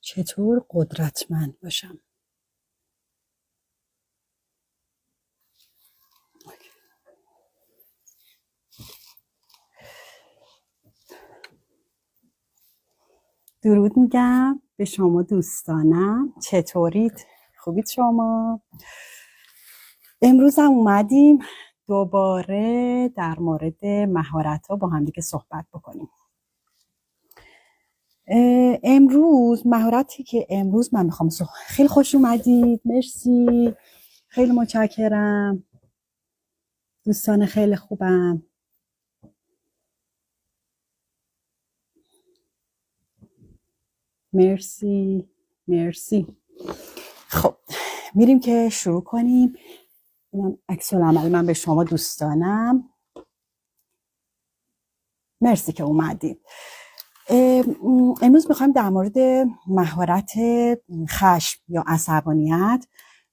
چطور قدرتمند باشم؟ درود میگم به شما دوستانم. چطورید؟ خوبید شما؟ امروز هم اومدیم دوباره در مورد مهارت‌ها با هم دیگه صحبت بکنیم. امروز مهارتی که امروز من میخوام خیلی خوش اومدید. مرسی، خیلی متشکرم دوستان خیلی خوبم. مرسی مرسی. خب میریم که شروع کنیم. اینم عکس العمل من به شما دوستانم. مرسی که اومدید. امروز میخوایم در مورد مهارت خشم یا عصبانیت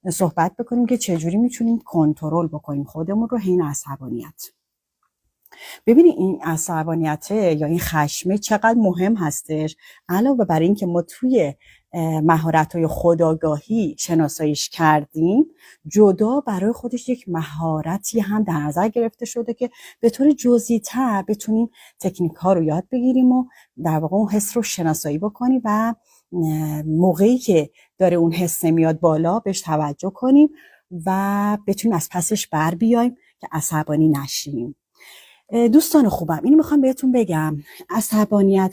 صحبت بکنیم که چجوری میتونیم کنترل بکنیم خودمون رو این عصبانیت. ببینید این عصبانیت یا این خشمه چقدر مهم هستش. علاوه بر این که ما توی مهارت‌های خودآگاهی شناساییش کردیم، جدا برای خودش یک مهارتی هم در نظر گرفته شده که به طور جزئی‌تر بتونیم تکنیک ها رو یاد بگیریم و در واقع اون حس رو شناسایی بکنیم و موقعی که داره اون حس میاد بالا بهش توجه کنیم و بتونیم از پسش بر بیایم که عصبانی نشیم. دوستان خوبم، اینو میخوام بهتون بگم، عصبانی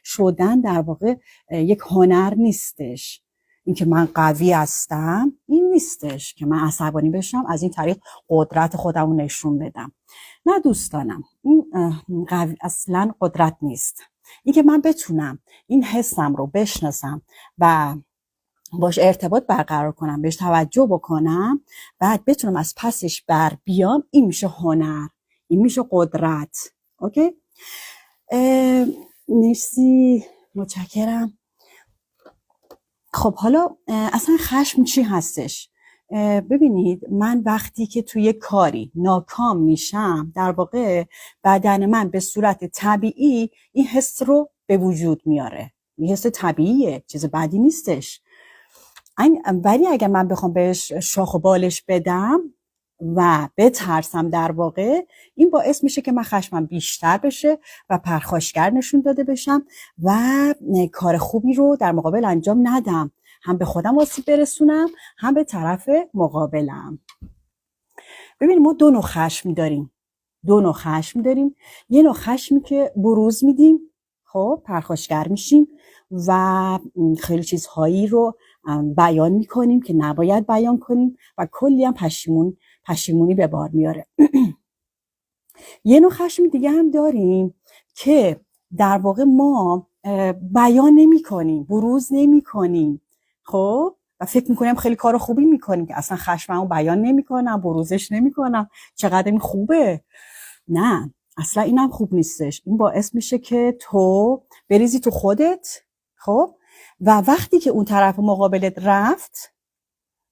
شدن در واقع یک هنر نیستش. این که من قوی هستم این نیستش که من عصبانی بشم از این طریق قدرت خودم رو نشون بدم. نه دوستانم، این اصلا قدرت نیست. این که من بتونم این حسم رو بشناسم و باش ارتباط برقرار کنم، بهش توجه بکنم، بعد بتونم از پسش بر بیام، این میشه هنر، این میشه قدرت. اوکی؟ مرسی، متشکرم. خب حالا اصلا خشم چی هستش؟ ببینید، من وقتی که توی کاری ناکام میشم، در واقع بدن من به صورت طبیعی این حس رو به وجود میاره. این حس طبیعیه، چیز بدی نیستش. ولی اگر من بخوام بهش شاخ و بالش بدم و بترسم، در واقع این باعث میشه که من خشمم بیشتر بشه و پرخاشگر نشون داده بشم و کار خوبی رو در مقابل انجام ندم، هم به خودم آسیب برسونم هم به طرف مقابلم. ببینید، ما دو نوع خشم داریم. یه نوع خشمی که بروز میدیم، خب پرخاشگر میشیم و خیلی چیزهایی رو بیان میکنیم که نباید بیان کنیم و کلی هم پشیمونی به بار میاره. یه نوع خشم دیگه هم داریم که در واقع ما بیان نمی کنیم، بروز نمی کنیم، خب و فکر میکنیم خیلی کار خوبی میکنیم که اصلا خشممو بیان نمی کنم، بروزش نمی کنم، چقدر این خوبه. نه، اصلا اینم خوب نیستش. این باعث میشه که تو بریزی تو خودت، خب و وقتی که اون طرف مقابلت رفت،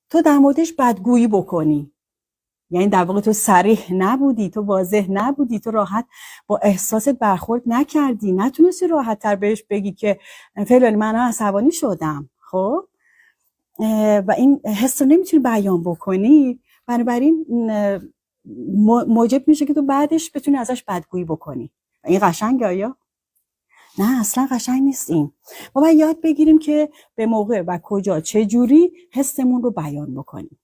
تو در موردش بدگویی بکنی. یعنی در واقع تو صریح نبودی، تو واضح نبودی، تو راحت با احساست برخورد نکردی، نتونستی راحت تر بهش بگی که فلانی من عصبانی شدم، خب و این حس رو نمیتونی بیان بکنی. بنابراین موجب میشه که تو بعدش بتونی ازش بدگویی بکنی. این قشنگه آیا؟ نه، اصلا قشنگ نیست. این ما باید یاد بگیریم که به موقع و کجا چه جوری حسمون رو بیان بکنیم.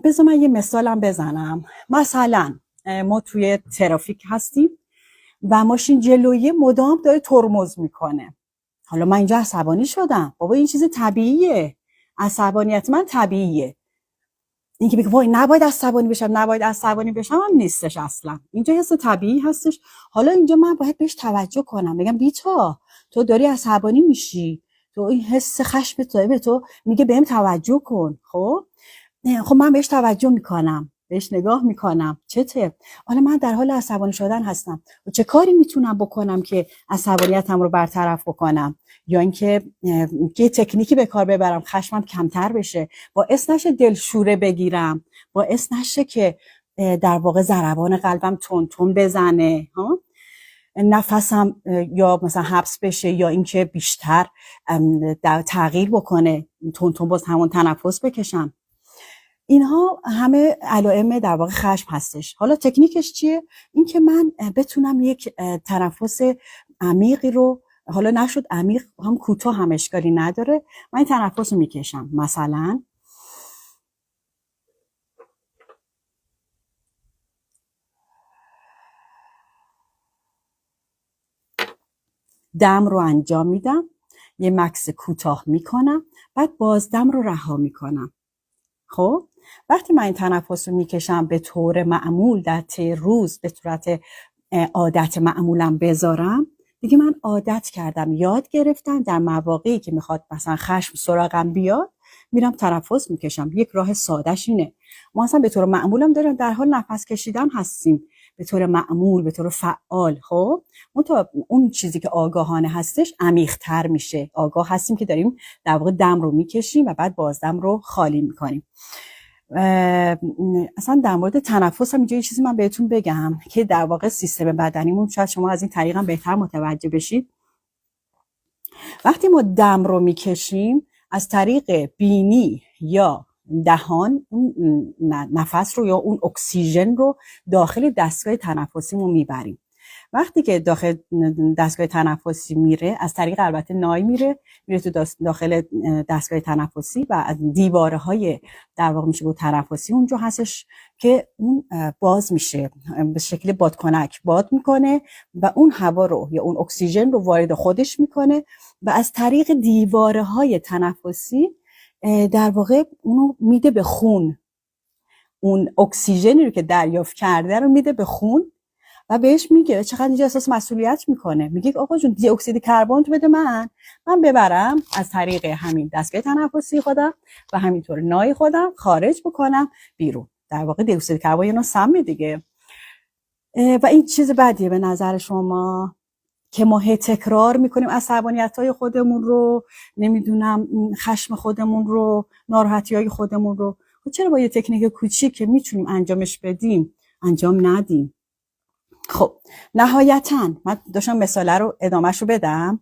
بذار من یه مثالم بزنم. مثلا ما توی ترافیک هستیم و ماشین جلویه مدام داره ترمز میکنه. حالا من اینجا عصبانی شدم. بابا این چیز طبیعیه. عصبانیت من طبیعیه. این که بگه وای نباید عصبانی بشم هم نیستش اصلا. اینجا حس طبیعی هستش. حالا اینجا من باید بهش توجه کنم، بگم بیتا تو داری عصبانی میشی، تو این حس خشم تو میگه بهم توجه کن. خب من بهش توجه میکنم، بهش نگاه میکنم. چته؟ حالا من در حال عصبانی شدن هستم و چه کاری میتونم بکنم که عصبانیتم رو برطرف بکنم، یا اینکه یه تکنیکی به کار ببرم خشمم کمتر بشه، باعث نشه دلشوره بگیرم، باعث نشه که در واقع ضربان قلبم تون تون بزنه. ها نفسم یا مثلا حبس بشه یا اینکه بیشتر تغییر بکنه، تون باز همون تنفس بکشم. اینها همه علائم در واقع خشم هستش. حالا تکنیکش چیه؟ این که من بتونم یک تنفس عمیقی رو، حالا نشد عمیق هم کوتاه هم اشکالی نداره، من این تنفس رو میکشم. مثلا دم رو انجام میدم، یه مکث کوتاه میکنم، بعد باز دم رو رها میکنم. خب وقتی من این تنفس رو میکشم به طور معمول در طی روز به صورت عادت معمولم بذارم، دیگه من عادت کردم، یاد گرفتم در مواقعی که میخواد مثلا خشم سراغم بیاد میرم تنفس میکشم. یک راه سادهش اینه. ما اصلا به طور معمولم داریم در حال نفس کشیدن هستیم، به طور معمول، به طور فعال. خب اون چیزی که آگاهانه هستش عمیق‌تر میشه. آگاه هستیم که داریم در واقع دم رو میکشیم و بعد بازدم رو خالی میکنیم. اصلا در مورد تنفس هم اینجا یه چیزی من بهتون بگم که در واقع سیستم بدنیمون، شاید شما از این طریق هم بهتر متوجه بشید. وقتی ما دم رو میکشیم از طریق بینی یا دهان اون نفس رو یا اون اکسیژن رو داخل دستگاه تنفسیمون میبریم. وقتی که داخل دستگاه تنفسی میره، از طریق البته نای میره تو داخل دستگاه تنفسی و از دیواره های در واقع میشه بود تنفسی اونجا هستش که اون باز میشه، به شکل بادکنک باد میکنه و اون هوا رو یا اون اکسیژن رو وارد خودش میکنه و از طریق دیواره های تنفسی در واقع اونو میده به خون. اون اکسیژنی رو که دریافت کرده رو میده به خون و بهش میگه چقدر اینجا احساس مسئولیت میکنه. میگه آقا جون دی اکسید کربن تو بده من ببرم از طریق همین دستگاه تنفسی خودم و همینطور نای خودم خارج بکنم بیرون. در واقع دی اکسید کربن یه نوع سم دیگه و این چیز بدیه به نظر شما که ما تکرار میکنیم عصبانیت‌های خودمون رو، نمیدونم خشم خودمون رو، ناراحتی‌های خودمون رو. چرا با یه تکنیک کوچیک که میتونیم انجامش بدیم انجام ندیم؟ خب نهایتاً من داشتم مثاله رو ادامهش رو بدم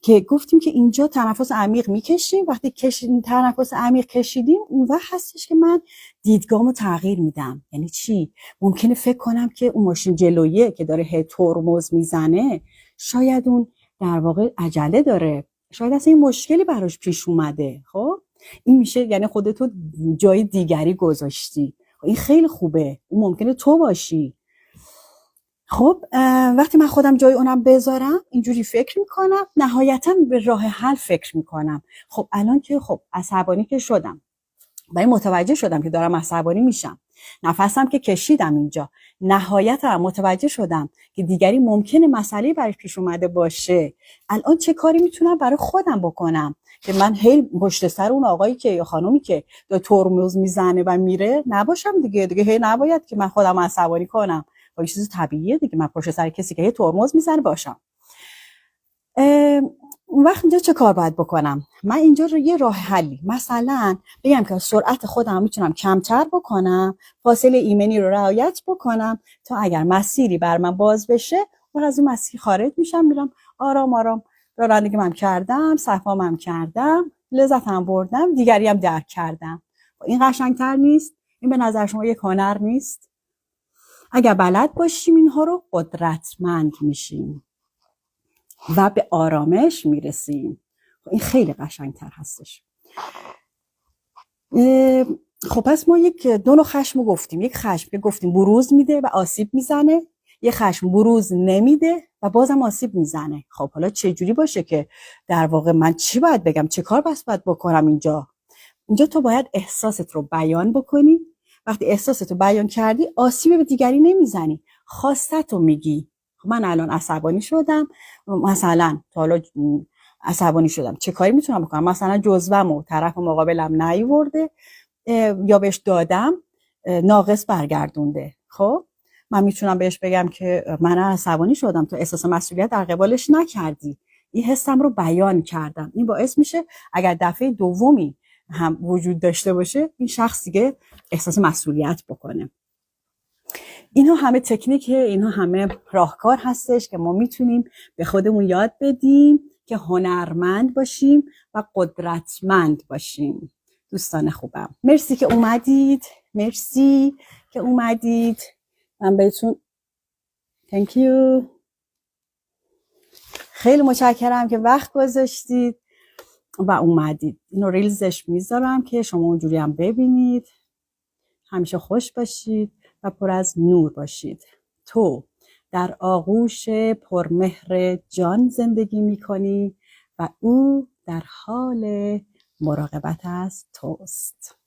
که گفتیم که اینجا تنفس عمیق میکشیم. وقتی تنفس عمیق کشیدیم اون وقت هستش که من دیدگاهمو تغییر میدم. یعنی چی؟ ممکنه فکر کنم که اون ماشین جلویه که داره هی ترمز میزنه شاید اون در واقع عجله داره، شاید اصلا این مشکلی براش پیش اومده. خب این میشه یعنی خودتو جای دیگری گذاشتی. این خیلی خوبه، اون ممکنه تو باشی. خب وقتی من خودم جای اونم بذارم اینجوری فکر میکنم، نهایتا به راه حل فکر میکنم. خب الان که خب عصبانی که شدم و متوجه شدم که دارم عصبانی میشم، نفسم که کشیدم اینجا، نهایتا متوجه شدم که دیگری ممکنه مسئله برای پیش اومده باشه، الان چه کاری میتونم برای خودم بکنم که من هی پشت سر اون آقایی که یا خانومی که ترمز میزنه و میره نباشم دیگه هی نباید که من خودم عصبانی کنم. با چیز طبیعیه دیگه من پشت سر کسی که هی ترمز میزنه باشم. اون وقت اینجا چه کار باید بکنم؟ من اینجا رو یه راه حلی مثلا بگم که سرعت خودم میتونم کمتر بکنم، فاصله ایمنی رو رعایت بکنم تا اگر مسیری بر من باز بشه و از اون مسیر خارج میشم، میرم آرام آرام رانندگی من کردم، صفام کردم، لذتم بردم، دیگری هم درک کردم. این قشنگتر نیست؟ این به نظر شما یک هنر نیست؟ اگر بلد باشیم اینها رو قدرتمند میشیم و به آرامش میرسیم. این خیلی قشنگتر هستش. خب پس ما دو نوع خشم گفتیم. یک خشم که گفتیم بروز میده و آسیب میزنه، یک خشم بروز نمیده و بازم آسیب میزنه. خب حالا چه جوری باشه که در واقع من چی باید بگم، چه کار باید بکنم؟ اینجا تو باید احساست رو بیان بکنی. وقتی احساست رو بیان کردی آسیب به دیگری نمیزنی، خواستت رو میگی. من الان عصبانی شدم، مثلا تا حالا عصبانی شدم، چه کاری میتونم بکنم؟ مثلا جزوه‌مو طرف مقابلم نیورده یا بهش دادم ناقص برگردونده. خب من میتونم بهش بگم که من عصبانی شدم، تو احساس مسئولیت در قبالش نکردی، این حسم رو بیان کردم. این باعث میشه اگر دفعه دومی هم وجود داشته باشه این شخص دیگه احساس مسئولیت بکنه. اینها همه تکنیکه، اینها همه راهکار هستش که ما میتونیم به خودمون یاد بدیم که هنرمند باشیم و قدرتمند باشیم. دوستان خوبم، مرسی که اومدید، مرسی که اومدید. من بهتون thank you، خیلی متشکرم که وقت گذاشتید و اومدید. اینو ریلزش میذارم که شما اونجوری هم ببینید. همیشه خوش باشید و پر از نور باشید. تو در آغوش پرمهر جان زندگی میکنی و او در حال مراقبت از توست.